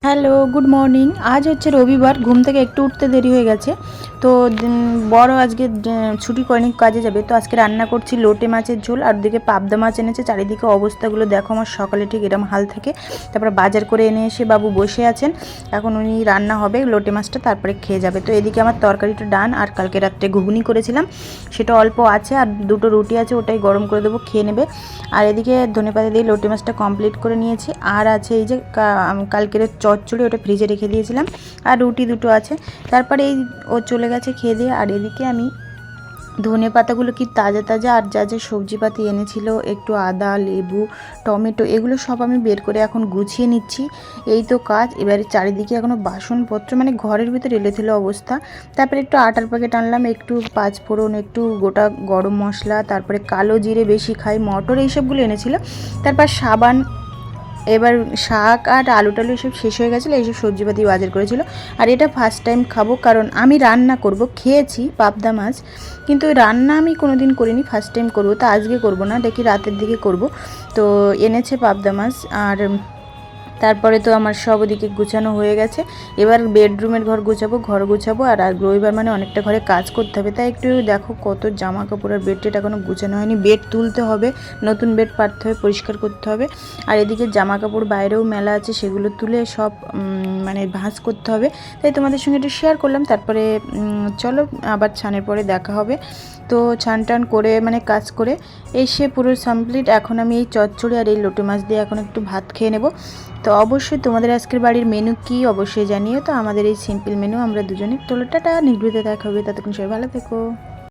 Hello, good morning. আজ হচ্ছে রবিবার, ঘুম থেকে একটু উঠতে দেরি হয়ে গেছে। তো বড় আজকে ছুটি করেনি, কাজে যাবে। তো আজকে রান্না করছি লোটে মাছের ঝোল, আর দিকে পাবদা মাছ এনেছে। চারিদিকে অবস্থাগুলো দেখো, আমার সকালে ঠিক এরম হাল থেকে। তারপর বাজার করে এনে এসে বাবু বসে আছেন, এখন উনি রান্না হবে লোটে মাছটা, তারপরে খেয়ে যাবে। তো এদিকে আমার তরকারিটা ডান, আর কালকে রাত্রে ঘুগনি করেছিলাম সেটা অল্প আছে, আর দুটো রুটি আছে, ওটাই গরম করে দেবো, খেয়ে নেবে। আর এদিকে ধনেপাতা দিয়ে লোটে মাছটা কমপ্লিট করে নিয়েছি। আর আছে এই যে কালকের চচ্চড়ি, ওটা ফ্রিজে রেখে দিয়েছিলাম, আর রুটি দুটো আছে। তারপরে এই ও চলে গেছে খেয়ে দিয়ে। আর এদিকে আমি ধনে পাতাগুলো কি তাজা তাজা, আর যা যা সবজিপাতি এনেছিল, একটু আদা, লেবু, টমেটো, এগুলো সব আমি বের করে এখন গুছিয়ে নিচ্ছি। এই তো কাজ। এবারে চারিদিকে এখনও বাসনপত্র, মানে ঘরের ভিতরে এলোথেলো অবস্থা। তারপরে একটু আটার প্যাকেট আনলাম, একটু পাঁচফোড়ন, একটু গোটা গরম মশলা, তারপরে কালো জিরে বেশি খাই, মটর, এইসবগুলো এনেছিল। তারপর সাবান। এবার শাক আর আলু টালু এসব শেষ হয়ে গেছিলো, এইসব সবজিপাতি বাজার করেছিল। আর এটা ফার্স্ট টাইম খাবো, কারণ আমি রান্না করব, খেয়েছি পাবদা মাছ, কিন্তু রান্না আমি কোনো দিন করিনি, ফার্স্ট টাইম করবো। তো আজকে করব না, দেখি রাতের দিকে করব। তো এনেছে পাবদা মাছ। আর তারপরে তো আমার সব ওদিকে গুছানো হয়ে গেছে। এবার বেডরুমের ঘর গুছাবো। আর রবিবার মানে অনেকটা ঘরে কাজ করতে হবে, তাই একটু দেখো কত জামা কাপড়, আর বেড টেড এখনও গুছানো হয়নি। বেড তুলতে হবে, নতুন বেড পাততে হবে, পরিষ্কার করতে হবে। আর এদিকে জামা কাপড় বাইরেও মেলা আছে, সেগুলো তুলে সব মানে ভাঁজ করতে হবে। তাই তোমাদের সঙ্গে একটু শেয়ার করলাম। তারপরে চলো আবার ছানের পরে দেখা হবে। তো ছান টান করে মানে কাজ করে এসে পুরো কমপ্লিট। এখন আমি এই চচ্চড়ি আর এই লোটে মাছ দিয়ে এখন একটু ভাত খেয়ে নেব। তো অবশ্যই তোমাদের আজকের বাড়ির মেনু কি অবশ্যই জানিও। তো আমাদের এই সিম্পল মেনু আমরা দুজনে। তো টাটা, নিভৃতে দেখা হবে। ততক্ষণ সবাই ভালো থেকো।